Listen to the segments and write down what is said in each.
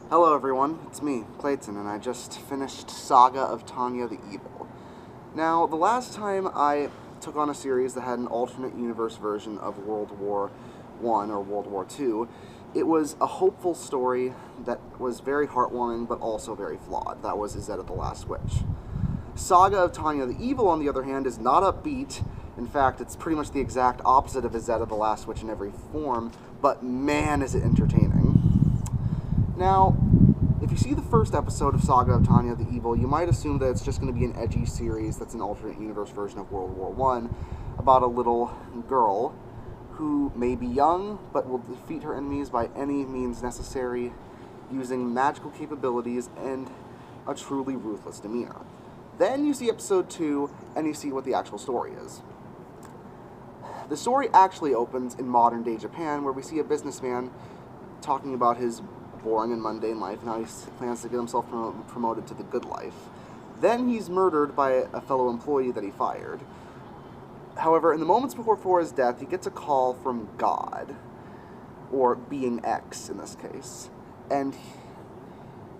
Hello everyone, it's me, Clayton, and I just finished Saga of Tanya the Evil. Now, the last time I took on a series that had an alternate universe version of World War I or World War II, it was a hopeful story that was very heartwarming but also very flawed. That was Izetta the Last Witch. Saga of Tanya the Evil, on the other hand, is not upbeat. In fact, it's pretty much the exact opposite of Izetta the Last Witch in every form, but man is it entertaining. Now, if you see the first episode of Saga of Tanya the Evil, you might assume that it's just going to be an edgy series that's an alternate universe version of World War I about a little girl who may be young but will defeat her enemies by any means necessary using magical capabilities and a truly ruthless demeanor. Then you see episode 2 and you see what the actual story is. The story actually opens in modern day Japan, where we see a businessman talking about his boring and mundane life and how he plans to get himself promoted to the good life. Then he's murdered by a fellow employee that he fired. However, in the moments before his death, he gets a call from God, or Being X in this case. And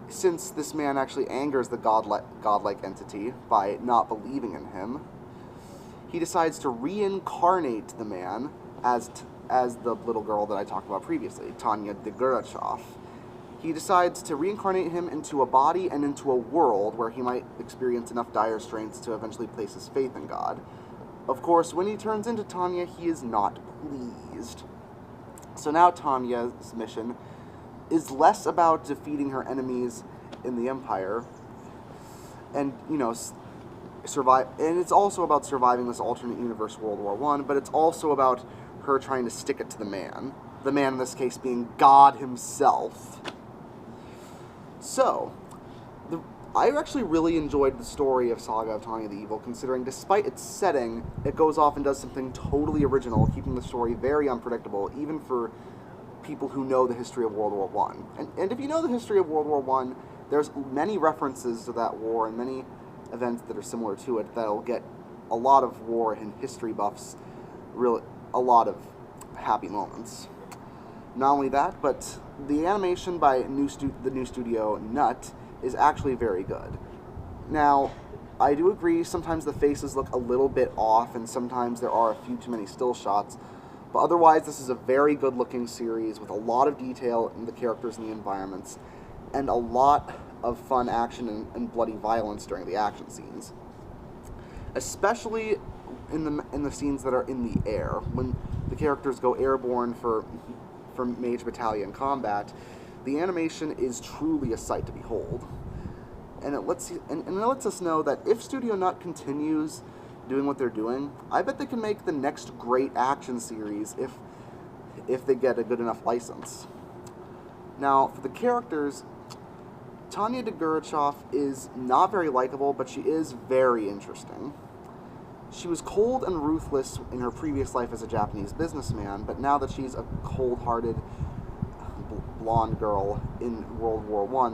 since this man actually angers the godlike entity by not believing in him, he decides to reincarnate the man as the little girl that I talked about previously, Tanya de Gurachov. He decides to reincarnate him into a body and into a world where he might experience enough dire straits to eventually place his faith in God. Of course, when he turns into Tanya, he is not pleased. So now Tanya's mission is less about defeating her enemies in the Empire and, survive, and it's also about surviving this alternate universe World War I, but it's also about her trying to stick it to the man in this case being God himself. So, I actually really enjoyed the story of Saga of Tanya the Evil, considering despite its setting, it goes off and does something totally original, keeping the story very unpredictable, even for people who know the history of World War I. And if you know the history of World War I, there's many references to that war and many events that are similar to it that'll get a lot of war and history buffs really a lot of happy moments. Not only that, but the animation by the new studio Nut is actually very good. Now, I do agree sometimes the faces look a little bit off and sometimes there are a few too many still shots, but otherwise this is a very good looking series with a lot of detail in the characters and the environments and a lot of fun action and bloody violence during the action scenes. Especially in the scenes that are in the air, when the characters go airborne for Mage Battalion combat, the animation is truly a sight to behold. And it lets us know that if Studio Nut continues doing what they're doing, I bet they can make the next great action series if they get a good enough license. Now, for the characters, Tanya de Gurachov is not very likable, but she is very interesting. She was cold and ruthless in her previous life as a Japanese businessman, but now that she's a cold-hearted blonde girl in World War I,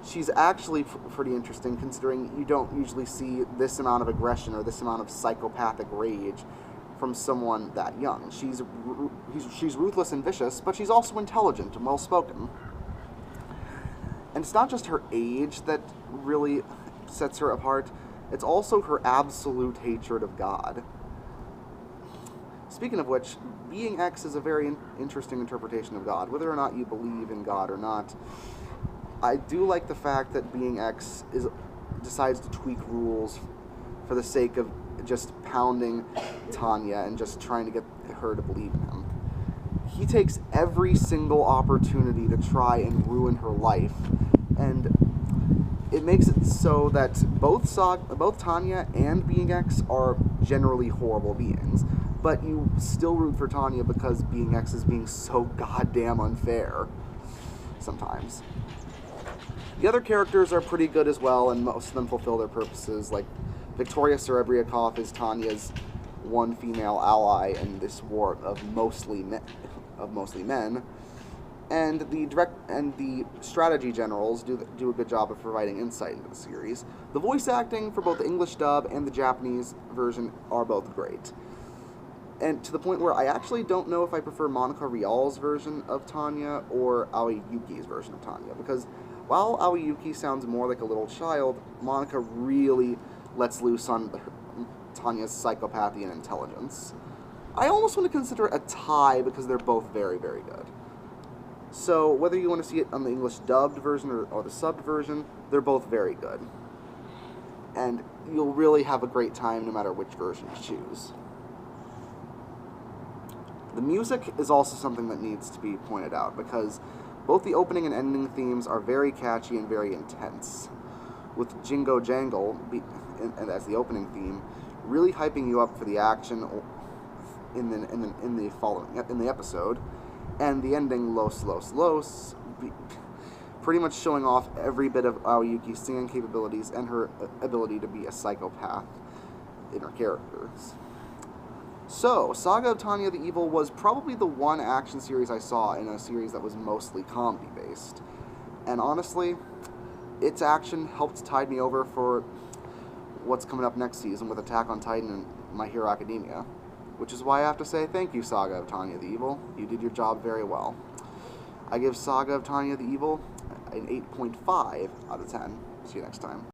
she's actually pretty interesting, considering you don't usually see this amount of aggression or this amount of psychopathic rage from someone that young. She's ruthless and vicious, but she's also intelligent and well-spoken. And it's not just her age that really sets her apart, it's also her absolute hatred of God. Speaking of which, Being X is a very interesting interpretation of God. Whether or not you believe in God or not, I do like the fact that Being X decides to tweak rules for the sake of just pounding Tanya and just trying to get her to believe in him. He takes every single opportunity to try and ruin her life, and it makes it so that both Tanya and Being X are generally horrible beings, but you still root for Tanya because Being X is being so goddamn unfair sometimes. The other characters are pretty good as well, and most of them fulfill their purposes, like Victoria Serebriakov is Tanya's one female ally in this war of mostly men. And the strategy generals do a good job of providing insight into the series. The voice acting for both the English dub and the Japanese version are both great. And to the point where I actually don't know if I prefer Monica Rial's version of Tanya or Aoi Yuki's version of Tanya, because while Aoi Yuki sounds more like a little child, Monica really lets loose on Tanya's psychopathy and intelligence. I almost want to consider it a tie because they're both very, very good. So whether you want to see it on the English dubbed version or the subbed version, they're both very good. And you'll really have a great time no matter which version you choose. The music is also something that needs to be pointed out, because both the opening and ending themes are very catchy and very intense, with Jingo Jangle and as the opening theme, really hyping you up for the action in the episode, and the ending Los Los Los, pretty much showing off every bit of Aoyuki's singing capabilities and her ability to be a psychopath in her characters. So, Saga of Tanya the Evil was probably the one action series I saw in a series that was mostly comedy-based. And honestly, its action helped tide me over for what's coming up next season with Attack on Titan and My Hero Academia. Which is why I have to say thank you, Saga of Tanya the Evil. You did your job very well. I give Saga of Tanya the Evil an 8.5 out of 10. See you next time.